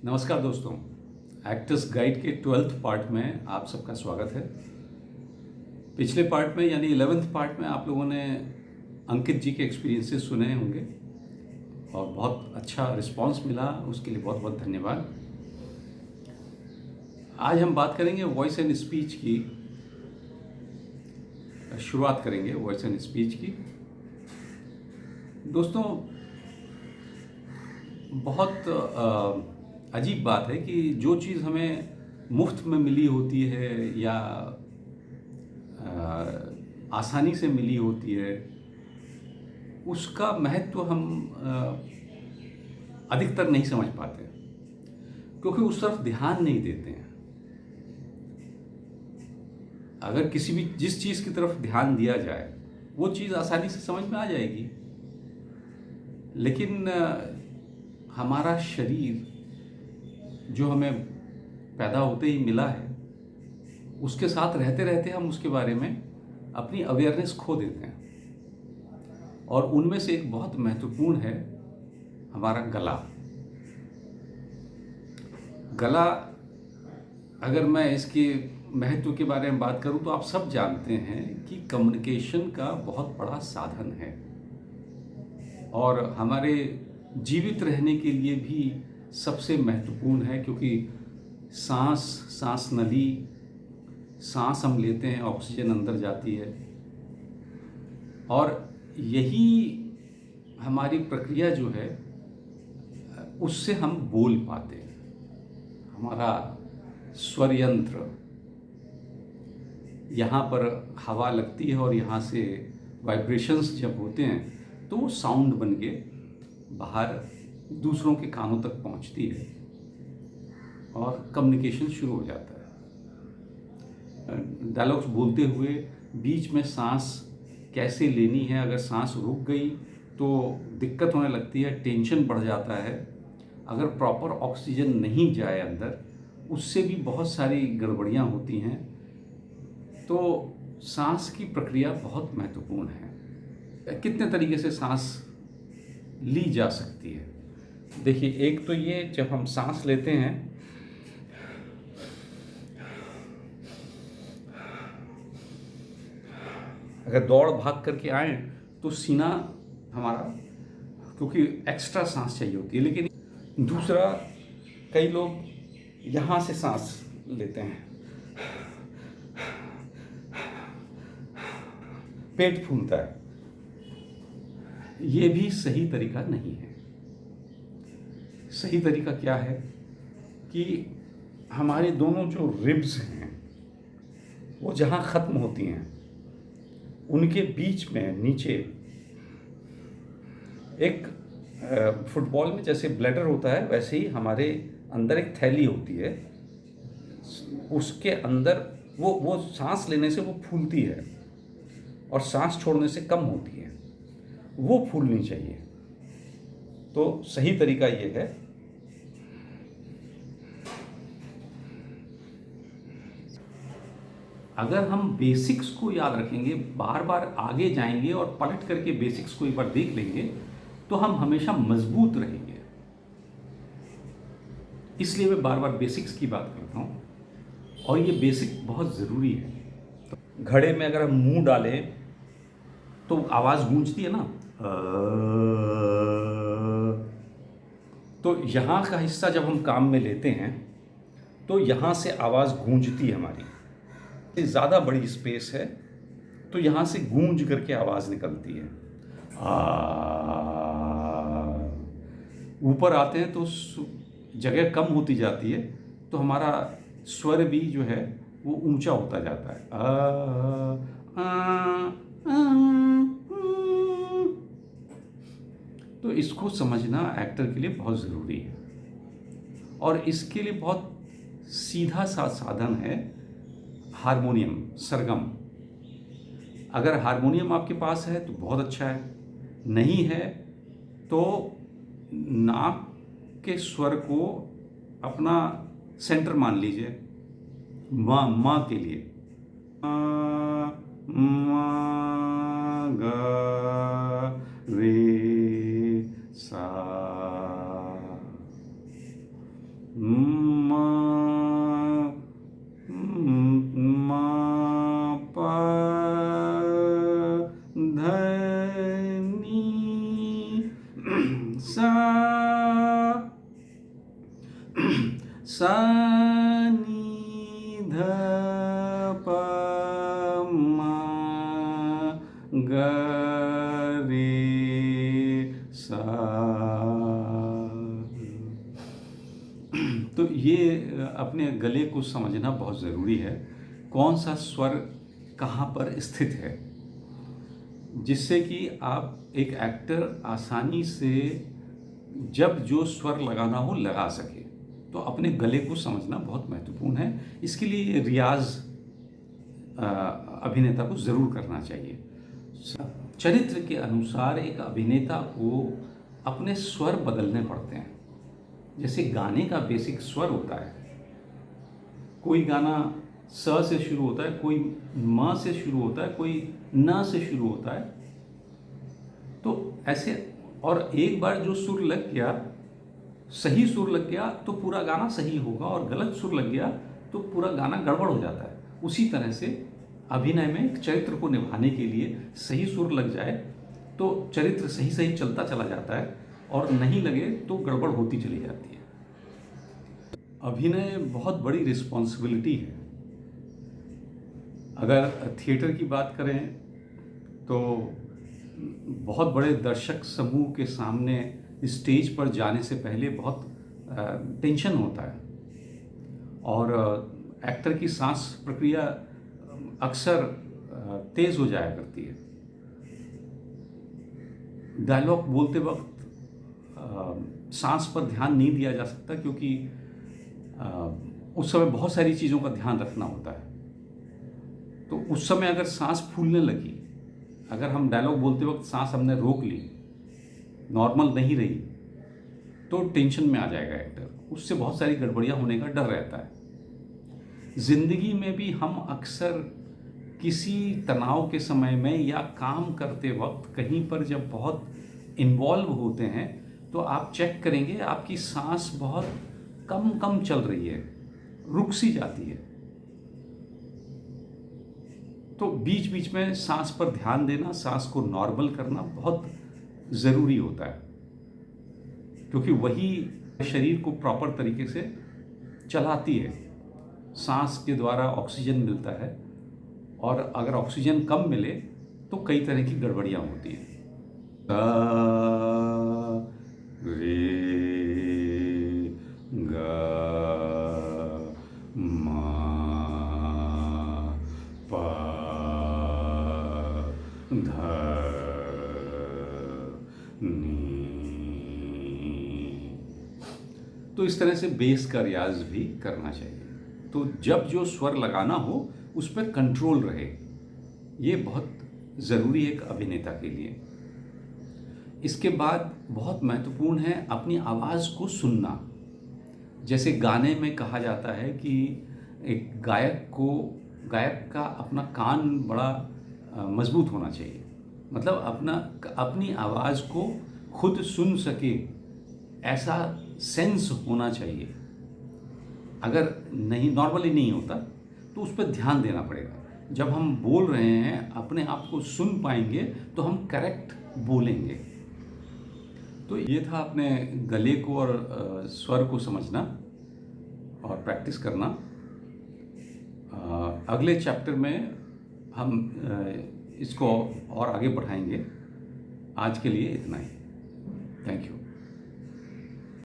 नमस्कार दोस्तों, actors guide के 12th पार्ट में आप सबका स्वागत है। पिछले पार्ट में यानी 11th पार्ट में आप लोगों ने अंकित जी के एक्सपीरियंसेस सुने होंगे और बहुत अच्छा रिस्पांस मिला, उसके लिए बहुत बहुत धन्यवाद। आज हम बात करेंगे वॉइस एंड स्पीच की, शुरुआत करेंगे वॉइस एंड स्पीच की। दोस्तों, बहुत अजीब बात है कि जो चीज़ हमें मुफ्त में मिली होती है या आसानी से मिली होती है, उसका महत्व हम अधिकतर नहीं समझ पाते क्योंकि उस तरफ ध्यान नहीं देते हैं। अगर किसी भी जिस चीज़ की तरफ ध्यान दिया जाए वो चीज़ आसानी से समझ में आ जाएगी, लेकिन हमारा शरीर जो हमें पैदा होते ही मिला है, उसके साथ रहते रहते हम उसके बारे में अपनी अवेयरनेस खो देते हैं। और उनमें से एक बहुत महत्वपूर्ण है हमारा गला। गला, अगर मैं इसके महत्व के बारे में बात करूं तो आप सब जानते हैं कि कम्युनिकेशन का बहुत बड़ा साधन है और हमारे जीवित रहने के लिए भी सबसे महत्वपूर्ण है, क्योंकि सांस नली, सांस हम लेते हैं, ऑक्सीजन अंदर जाती है और यही हमारी प्रक्रिया जो है उससे हम बोल पाते हैं। हमारा स्वर यंत्र, यहाँ पर हवा लगती है और यहाँ से वाइब्रेशंस जब होते हैं तो वो साउंड बन के बाहर दूसरों के कानों तक पहुँचती है और कम्युनिकेशन शुरू हो जाता है। डायलॉग्स बोलते हुए बीच में सांस कैसे लेनी है, अगर सांस रुक गई तो दिक्कत होने लगती है, टेंशन बढ़ जाता है। अगर प्रॉपर ऑक्सीजन नहीं जाए अंदर, उससे भी बहुत सारी गड़बड़ियाँ होती हैं। तो सांस की प्रक्रिया बहुत महत्वपूर्ण है। कितने तरीके से सांस ली जा सकती है? देखिए, एक तो ये, जब हम सांस लेते हैं अगर दौड़ भाग करके आए तो सीना हमारा, क्योंकि एक्स्ट्रा सांस चाहिए होती है। लेकिन दूसरा, कई लोग यहाँ से सांस लेते हैं, पेट फूलता है, ये भी सही तरीका नहीं है। सही तरीका क्या है कि हमारे दोनों जो रिब्स हैं वो जहाँ ख़त्म होती हैं उनके बीच में नीचे एक, फुटबॉल में जैसे ब्लैडर होता है वैसे ही हमारे अंदर एक थैली होती है। उसके अंदर वो सांस लेने से वो फूलती है और सांस छोड़ने से कम होती है, वो फूलनी चाहिए। तो सही तरीका ये है, अगर हम बेसिक्स को याद रखेंगे, बार बार आगे जाएंगे और पलट करके बेसिक्स को एक बार देख लेंगे, तो हम हमेशा मजबूत रहेंगे। इसलिए मैं बार बार बेसिक्स की बात करता हूँ और ये बेसिक बहुत ज़रूरी है। घड़े में अगर हम मुंह डालें तो आवाज़ गूंजती है ना, तो यहाँ का हिस्सा जब हम काम में लेते हैं तो यहाँ से आवाज़ गूंजती है हमारी। ज़्यादा बड़ी स्पेस है तो यहाँ से गूंज करके आवाज़ निकलती है। ऊपर आते हैं तो जगह कम होती जाती है, तो हमारा स्वर भी जो है वो ऊंचा होता जाता है। तो इसको समझना एक्टर के लिए बहुत ज़रूरी है और इसके लिए बहुत सीधा सा साधन है हारमोनियम, सरगम। अगर हारमोनियम आपके पास है तो बहुत अच्छा है, नहीं है तो नाक के स्वर को अपना सेंटर मान लीजिए। माँ के लिए मा गा रे सा, म म प ध नी सा सा नी ध प म ग रे सा। तो ये अपने गले को समझना बहुत ज़रूरी है, कौन सा स्वर कहाँ पर स्थित है, जिससे कि आप एक एक्टर आसानी से जब जो स्वर लगाना हो लगा सके। तो अपने गले को समझना बहुत महत्वपूर्ण है। इसके लिए रियाज अभिनेता को ज़रूर करना चाहिए। चरित्र के अनुसार एक अभिनेता को अपने स्वर बदलने पड़ते हैं। जैसे गाने का बेसिक स्वर होता है, कोई गाना स से शुरू होता है, कोई म से शुरू होता है, कोई न से शुरू होता है। तो ऐसे, और एक बार जो सुर लग गया, सही सुर लग गया तो पूरा गाना सही होगा, और गलत सुर लग गया तो पूरा गाना गड़बड़ हो जाता है। उसी तरह से अभिनय में एक चरित्र को निभाने के लिए सही सुर लग जाए तो चरित्र सही सही चलता चला जाता है, और नहीं लगे तो गड़बड़ होती चली जाती है। अभिनय बहुत बड़ी रिस्पॉन्सिबिलिटी है। अगर थिएटर की बात करें तो बहुत बड़े दर्शक समूह के सामने स्टेज पर जाने से पहले बहुत टेंशन होता है, और एक्टर की सांस प्रक्रिया अक्सर तेज़ हो जाया करती है। डायलॉग बोलते वक्त सांस पर ध्यान नहीं दिया जा सकता, क्योंकि उस समय बहुत सारी चीज़ों का ध्यान रखना होता है। तो उस समय अगर सांस फूलने लगी, अगर हम डायलॉग बोलते वक्त सांस हमने रोक ली, नॉर्मल नहीं रही, तो टेंशन में आ जाएगा एक्टर। उससे बहुत सारी गड़बड़ियाँ होने का डर रहता है। ज़िंदगी में भी हम अक्सर किसी तनाव के समय में या काम करते वक्त कहीं पर जब बहुत इन्वॉल्व होते हैं तो आप चेक करेंगे आपकी सांस बहुत कम कम चल रही है, रुक सी जाती है। तो बीच बीच में सांस पर ध्यान देना, सांस को नॉर्मल करना बहुत ज़रूरी होता है, क्योंकि वही शरीर को प्रॉपर तरीके से चलाती है। सांस के द्वारा ऑक्सीजन मिलता है, और अगर ऑक्सीजन कम मिले तो कई तरह की गड़बड़ियाँ होती हैं। रे ग म प ध नी। तो इस तरह से बेस का रियाज भी करना चाहिए। तो जब जो स्वर लगाना हो उस पर कंट्रोल रहे, ये बहुत ज़रूरी है एक अभिनेता के लिए। इसके बाद बहुत महत्वपूर्ण है अपनी आवाज़ को सुनना। जैसे गाने में कहा जाता है कि एक गायक का अपना कान बड़ा मजबूत होना चाहिए, मतलब अपनी आवाज़ को खुद सुन सके, ऐसा सेंस होना चाहिए। अगर नहीं, नॉर्मली नहीं होता, तो उस पर ध्यान देना पड़ेगा। जब हम बोल रहे हैं अपने आप को सुन पाएंगे तो हम करेक्ट बोलेंगे। तो ये था अपने गले को और स्वर को समझना और प्रैक्टिस करना। अगले चैप्टर में हम इसको और आगे बढ़ाएंगे। आज के लिए इतना ही। Thank you.